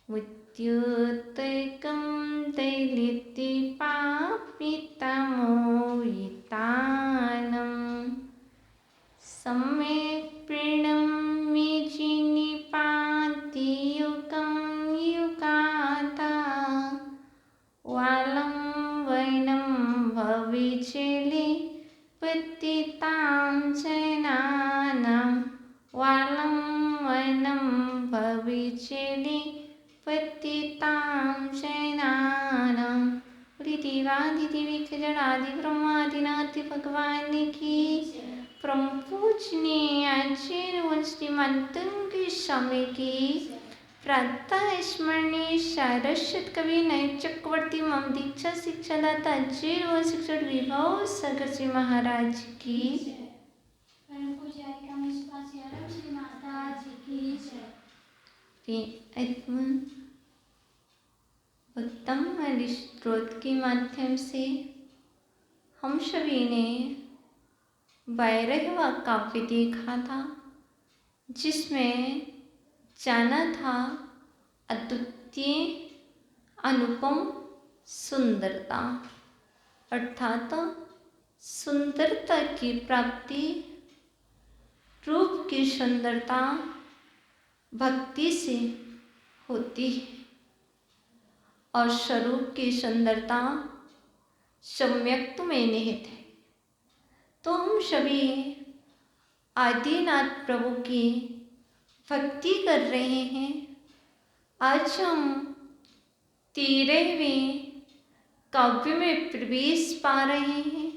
मुत्युत्तकं दैलितिपापितमोहितानं सम्यक् प्रणम्य जिनिपातियुगं युगाता वालं वैनं भविचेलि पतितां जनानां वालं वैनं भविचेलि पतितां जनानां। देवादिदेवी जड़ादि ब्रह्मादिनाथ भगवान की परम पूजनीय आचार्य वंश मंतंग स्वामी की प्रातः स्मरणीय सारस्वत कवि नय चक्रवर्ती मम दीक्षा शिक्षा दाता आचार्य व शिक्षक विभव सागर जी महाराज की उत्तम स्रोत के माध्यम से हम सभी ने भैरव काव्य देखा था, जिसमें जाना था अद्वितीय अनुपम सुंदरता, अर्थात सुंदरता की प्राप्ति, रूप की सुंदरता भक्ति से होती है और स्वरूप की सुंदरता सम्यक्त में निहित है। तो हम सभी आदिनाथ प्रभु की भक्ति कर रहे हैं। आज हम 13वें काव्य में प्रवेश पा रहे हैं,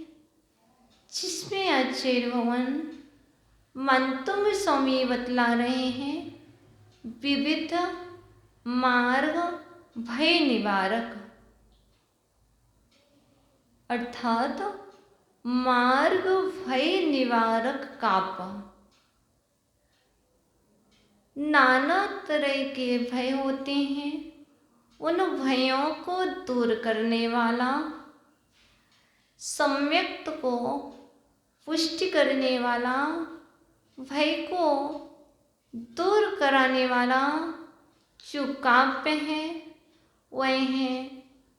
जिसमें आचार्य भगवान मंत्र स्वामी बतला रहे हैं विविध मार्ग भय निवारक, अर्थात मार्ग भय निवारक काव्य। नाना तरह के भय होते हैं, उन भयों को दूर करने वाला, सम्यक्त को पुष्टि करने वाला, भय को दूर कराने वाला जो काव्य है वह है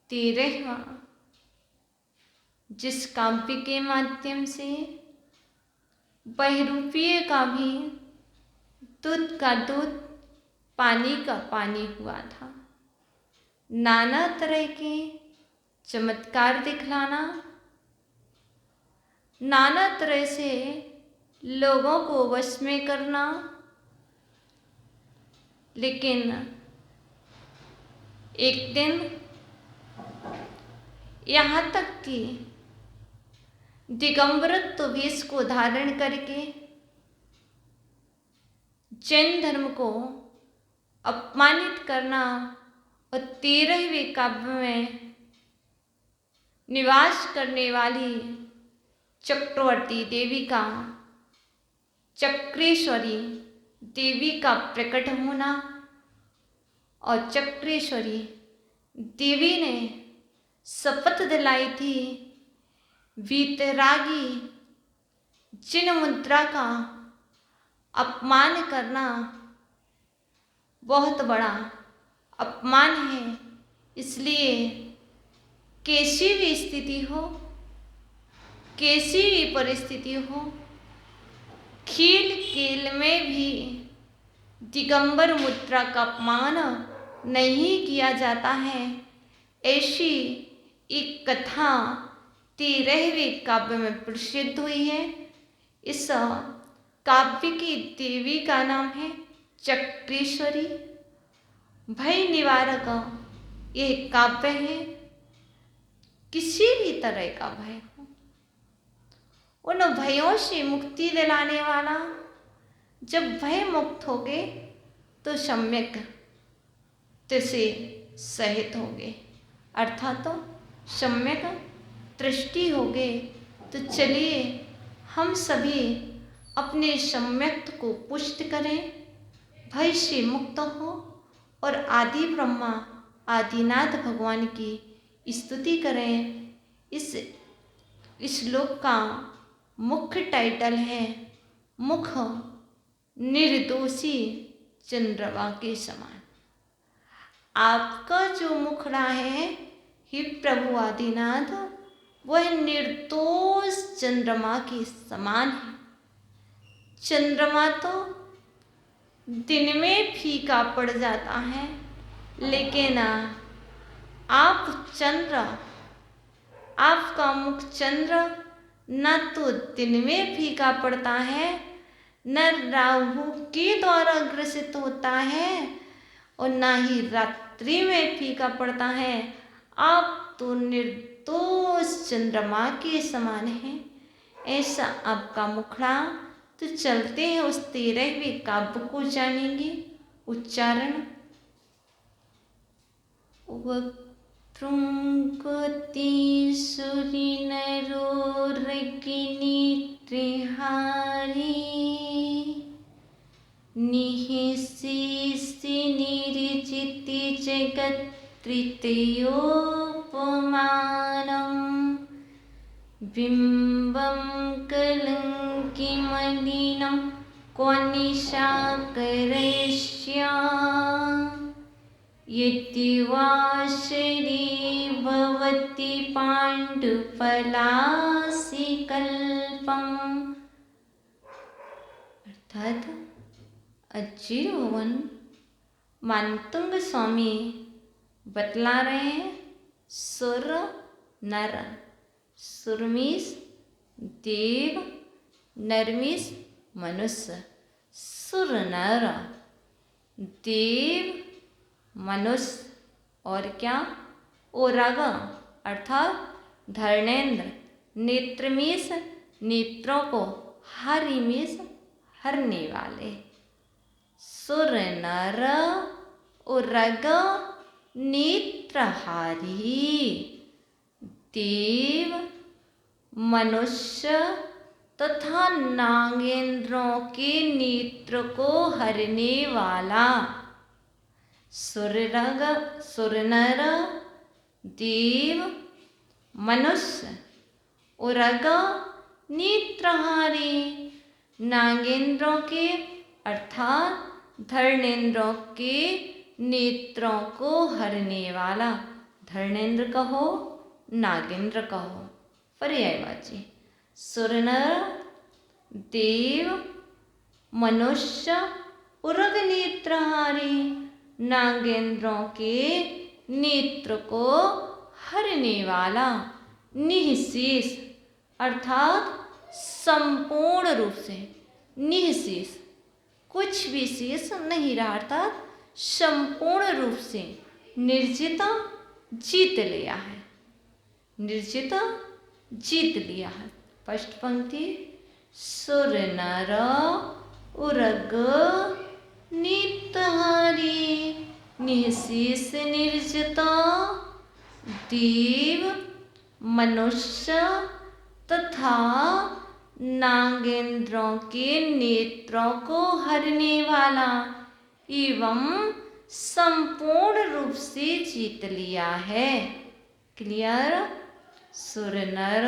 13वां, जिस काव्य के माध्यम से बहरूपीय का भी दूध का दूध, पानी का पानी हुआ था। नाना तरह के चमत्कार दिखलाना, नाना तरह से लोगों को वश में करना, लेकिन एक दिन यहाँ तक कि दिगंबरत्व वेश को धारण करके जैन धर्म को अपमानित करना और 13वें काव्य में निवास करने वाली चक्रवर्ती देवी का, चक्रेश्वरी देवी का प्रकट होना, और चक्रेश्वरी देवी ने शपथ दिलाई थी वीतरागी जिन मुद्रा का अपमान करना बहुत बड़ा अपमान है, इसलिए कैसी भी स्थिति हो, कैसी भी परिस्थिति हो, खेल खेल में भी दिगंबर मुद्रा का अपमान नहीं किया जाता है। ऐसी एक कथा 13वें काव्य में प्रसिद्ध हुई है। इस काव्य की देवी का नाम है चक्रेश्वरी। भय निवारक यह काव्य है। किसी भी तरह का भय हो, उन भयों से मुक्ति दिलाने वाला। जब भय मुक्त होगे तो सम्यक से सहित होगे, अर्थात तो सम्यक दृष्टि होगे। तो चलिए हम सभी अपने सम्यक को पुष्ट करें, भय से मुक्त हो और आदि ब्रह्मा आदिनाथ भगवान की स्तुति करें। इस श्लोक का मुख्य टाइटल है मुख निर्दोषी चंद्रमा के समान। आपका जो मुखड़ा है हे प्रभु आदिनाथ, वह निर्दोष चंद्रमा के समान है। चंद्रमा तो दिन में फीका पड़ जाता है, लेकिन आप चंद्र, आपका मुख चंद्र न तो दिन में फीका पड़ता है, न राहु के द्वारा ग्रसित होता है और न ही रात्रि में फीका पड़ता है। आप तो निर्दोष चंद्रमा के समान है। ऐसा आपका मुखड़ा। तो चलते हैं उस 13वें काव्य को जानेंगे। उच्चारण वक्तृंगति सुरिनरोरगिनी त्रिहारी निःशेषि निर्जिति जगत्त्रितयोपमानम् बिम्बं कलङ्किमलिनं क्व निशाकरस्य यदि वा शरीभवति पाण्डुफलासिकल्पम्। अर्थात अजीरोवन मानतुंग स्वामी बतला रहे हैं सुर नर। सुर मीन्स देव, नर मीन्स मनुष्य। सुर नर देव मनुष्य और क्या ओरग अर्थात धर्णेन्द्र। नेत्र मीन्स नेत्रों को, हरि मीन्स हरने वाले। सुर नर उरग नेत्रहारी देव मनुष्य तथा नागेंद्रों के नेत्र को हरने वाला। सुर नर देव मनुष्य उरग नेत्रहारी नागेंद्रों के अर्थात धर्णेन्द्रों के नेत्रों को हरने वाला। धर्णेन्द्र कहो, नागेंद्र कहो, पर्यायवाची। सुर नर देव मनुष्य उरग नेत्रहारी नागेंद्रों के नेत्र को हरने वाला। निःशेष अर्थात संपूर्ण रूप से, निःशेष कुछ भी शेष नहीं रहा, अर्थात संपूर्ण रूप से निर्जित जीत लिया है। निर्जित जीत लिया है। फर्स्ट पंक्ति सुर नर उरग नेत्रहारी निःशेष निर्जित देव मनुष्य तथा नागेंद्रों के नेत्रों को हरने वाला एवं संपूर्ण रूप से जीत लिया है। क्लियर। सुर नर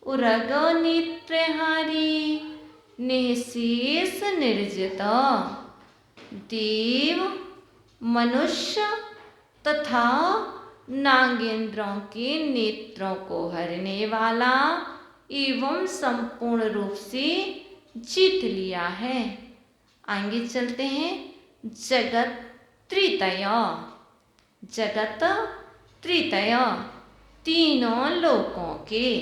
उरग नेत्रहारी निःशेष निर्जित देव मनुष्य तथा नागेंद्रों के नेत्रों को हरने वाला एवं संपूर्ण रूप से जीत लिया है। आगे चलते हैं। जगत त्रितय। जगत त्रितय तीनों लोकों के,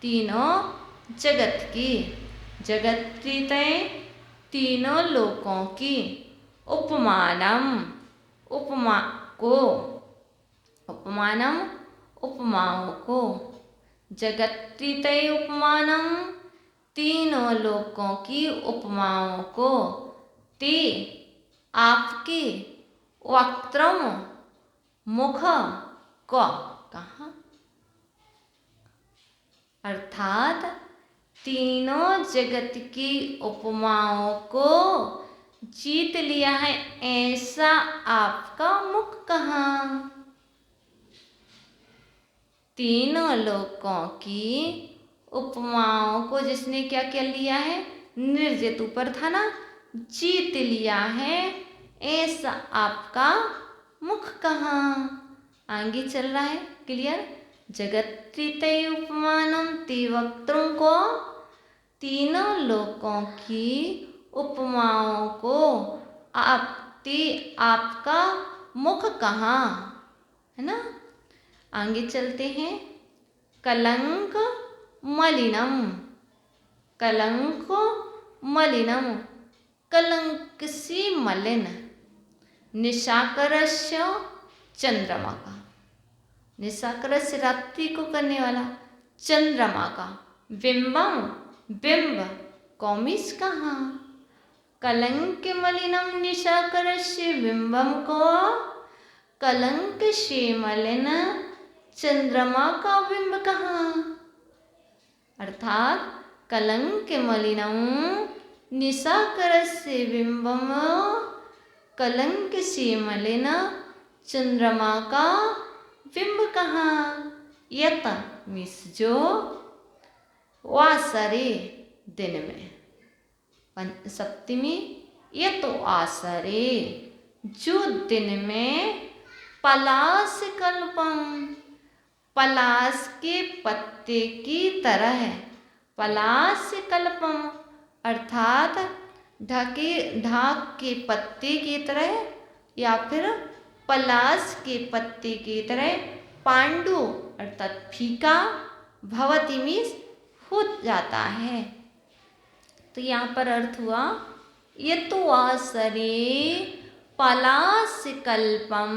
तीनों जगत की। जगत त्रितय तीनों लोकों की। उपमानम उपमा को, उपमानम उपमाओं को। जगत्रितय उपमानम, तीनों लोकों की उपमाओं को, ते आपके, वक्त्रम मुख को, कहा अर्थात तीनों जगत की उपमाओं को जीत लिया है ऐसा आपका मुख कहाँ। तीनों लोकों की उपमाओं को जिसने क्या क्या लिया है, निर्जित ऊपर था ना, जीत लिया है ऐसा आपका मुख कहाँ। आगे चल रहा है, क्लियर। जगत्रितय उपमानम ते वक्त्रम को, तीनों लोकों की उपमाओं को आपका मुख कहाँ, है ना। आगे चलते हैं। कलंक मलिनम, कलंक मलिनम, कलंक से मलिन, निशाकरस्य चंद्रमा का, निशाकरस्य रात्रि को करने वाला, चंद्रमा का, बिंबम बिंब, कौमिस कहाँ। कलंक मलिनम निशाकरस्य बिंबम को, कलंक से मलिन चंद्रमा का बिंब कहाँ। अर्थात कलंक मलिनम निशाकरस्य बिंबम, कलंक से मलिन चंद्रमा का बिंब कहाँ। यत मिस जो, वासरे दिन में, सप्तमी, यत आसरे जो दिन में, पलाश कल्पम, पलाश के पत्ते की तरह है, पलाश कल्पम अर्थात ढाक के पत्ते की तरह, या फिर पलाश के पत्ते की तरह, पांडु अर्थात फीका, भवती मीन्स हो जाता है। तो यहाँ पर अर्थ हुआ, यतुवासरे पलाश कल्पम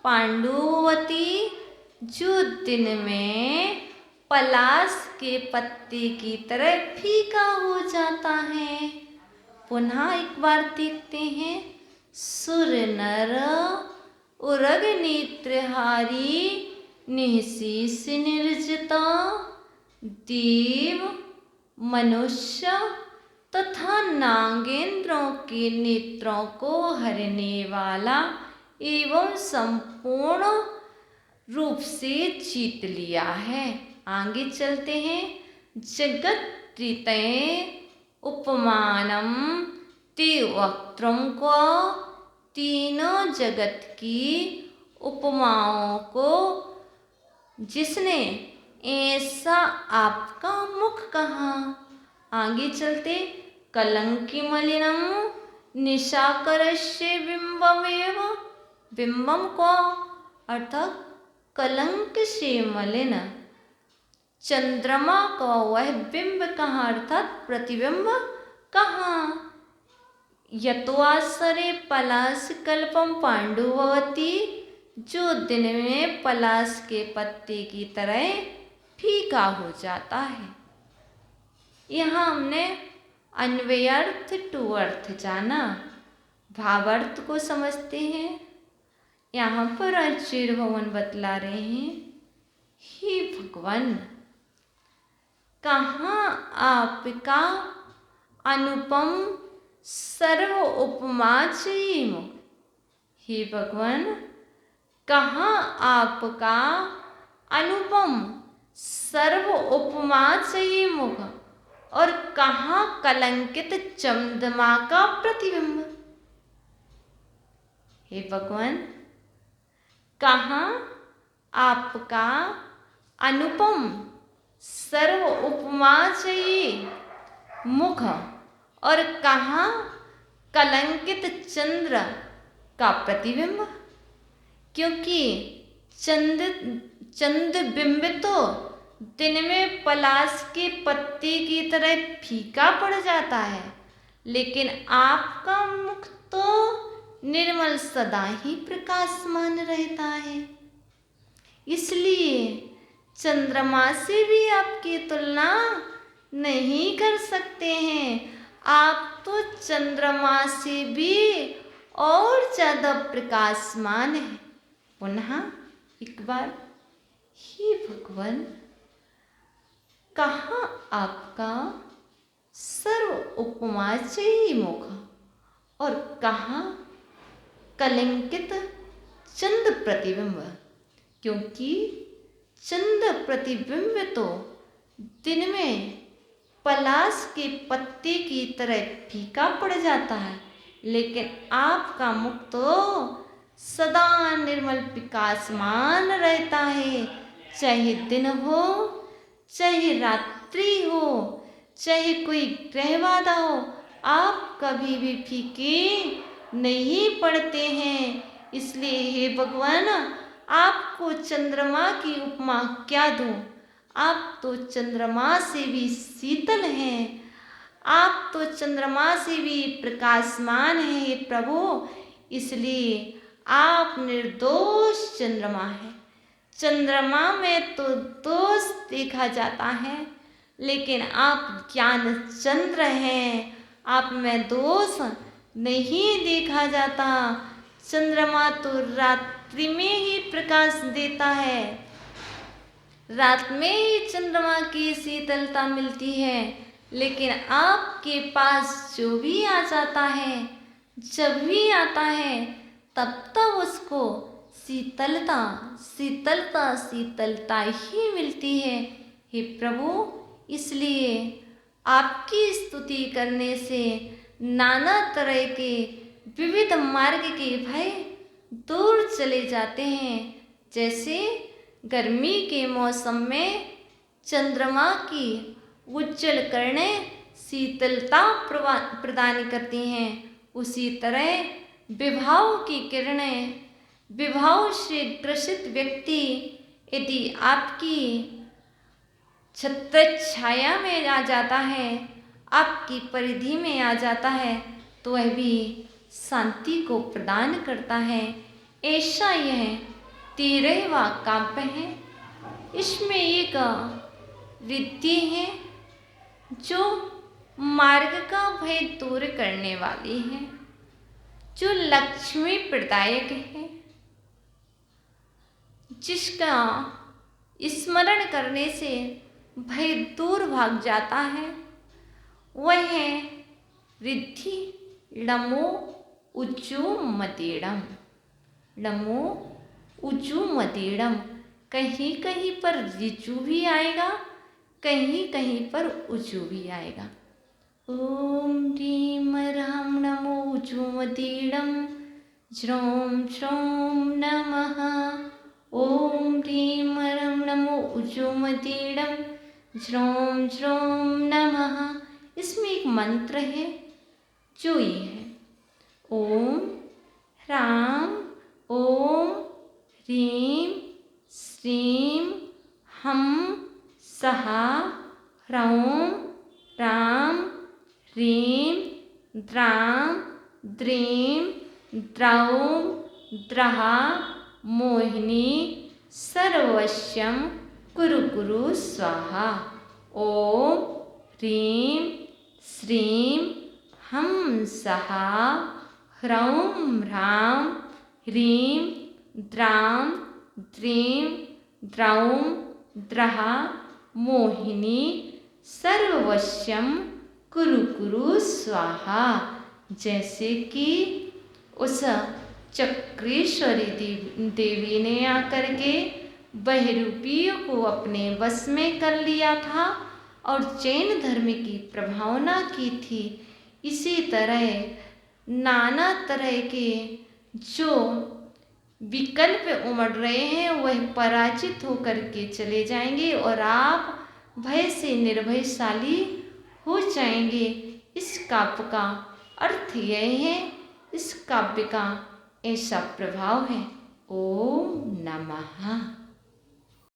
पांडुवती, जो दिन में पलाश के पत्ते की तरह फीका हो जाता है। पुनः एक बार देखते हैं। सुर नर उरग नेत्रहारी, निःशेष निर्जिता, देव मनुष्य तथा नागेंद्रों के नेत्रों को हरने वाला एवं संपूर्ण रूप से जीत लिया है। आगे चलते हैं। जगत त्रितय उपमानम ते वक्त्रम को, तीनों जगत की उपमाओं को जिसने ऐसा आपका मुख कहा। आगे चलते। कलंकी मलिनम निशाकरस्य बिंबमेव, बिंबम को अर्थात कलंक से मलिन चंद्रमा का वह बिंब कहाँ, अर्थात प्रतिबिंब कहाँ। यतुआसरे पलाश कल्पम पांडुवती, जो दिन में पलाश के पत्ते की तरह फीका हो जाता है। यहाँ हमने अन्वयार्थ टू अर्थ जाना, भावार्थ को समझते हैं। यहाँ पर आचार्य भगवान बतला रहे हैं, हे भगवान, कहाँ आपका अनुपम सर्व उपमा चाहिए मुख। हे भगवान, कहाँ आपका अनुपम सर्व उपमा चाहिए मुख, और कहाँ कलंकित चंद्रमा का प्रतिबिंब। हे भगवान, कहाँ आपका अनुपम सर्व उपमा चाहिए मुख, और कहाँ कलंकित चंद्र का प्रतिबिंब। क्योंकि चंद्र बिंब तो दिन में पलाश के पत्ते की तरह फीका पड़ जाता है, लेकिन आपका मुख तो निर्मल सदा ही प्रकाशमान रहता है। इसलिए चंद्रमा से भी आपकी तुलना नहीं कर सकते हैं। आप तो चंद्रमा से भी और ज़्यादा प्रकाशमान है। पुनः एक बार, हे भगवान, कहाँ आपका सर्व उपमाचयी मुख और कहाँ कलंकित चंद्र प्रतिबिंब, क्योंकि चंद्र प्रतिबिंब तो दिन में पलाश के पत्ते की तरह फीका पड़ जाता है, लेकिन आपका मुख तो सदा निर्मल प्रकाशमान रहता है। चाहे दिन हो, चाहे रात्रि हो, चाहे कोई ग्रह बाधा हो, आप कभी भी फीके नहीं पड़ते हैं। इसलिए हे भगवान, आपको चंद्रमा की उपमा क्या दूं? आप तो चंद्रमा से भी शीतल हैं, आप तो चंद्रमा से भी प्रकाशमान हैं हे प्रभु। इसलिए आप निर्दोष चंद्रमा हैं। चंद्रमा में तो दोष देखा जाता है, लेकिन आप ज्ञान चंद्र हैं, आप में दोष नहीं देखा जाता। चंद्रमा तो रात्रि में ही प्रकाश देता है, रात में ही चंद्रमा की शीतलता मिलती है, लेकिन आपके पास जो भी आ जाता है, जब भी आता है, तब तक उसको शीतलता शीतलता शीतलता ही मिलती है हे प्रभु। इसलिए आपकी स्तुति करने से नाना तरह के विविध मार्ग के भय दूर चले जाते हैं। जैसे गर्मी के मौसम में चंद्रमा की उज्जवल किरणें शीतलता प्रदान करती हैं, उसी तरह विभाव की किरणें, विभाव से ग्रसित व्यक्ति यदि आपकी छत्र छाया में आ जाता है, आपकी परिधि में आ जाता है, तो वह भी शांति को प्रदान करता है। ऐसा यह 13वां काव्य है। इसमें एक रिद्धि है जो मार्ग का भय दूर करने वाली है, जो लक्ष्मी प्रदायक है, जिसका स्मरण करने से भय दूर भाग जाता है। वह है रिद्धि नमो उज्जुमतीडम। नमो उज्जुमतीडम, कहीं कहीं पर ऋजु भी आएगा, कहीं कहीं पर उज्जु भी आएगा। ओम ह्रीम ह्राम नमो उज्जुमतीडम, ज्रोम श्रोम नमः। ओम ह्रीम ह्राम नमो उज्जुमतीडम, ज्रोम श्रोम नमः। इसमें एक मंत्र है जो ये है, ओम ह्राम ओम ह्रीम श्रीम हम सहा ह्रौम राम ह्रीम द्राम द्रीम द्रौम द्रहा मोहिनी सर्वस्यं कुरु कुरु स्वाहा। ओम ह्रीं श्रीं हम सहा ह्रौं ह्रां ह्रीं द्रां द्रीं द्रौं द्रहा मोहिनी सर्वस्यं कुरु कुरु स्वाहा। जैसे कि उस चक्रेश्वरी देवी ने आकर के बहरूपियों को अपने वश में कर लिया था और जैन धर्म की प्रभावना की थी, इसी तरह नाना तरह के जो विकल्प उमड़ रहे हैं वह पराजित होकर के चले जाएंगे और आप भय से निर्भयशाली हो जाएंगे। इस काव्य का अर्थ यह है, इस काव्य का ऐसा प्रभाव है। ओम नमः।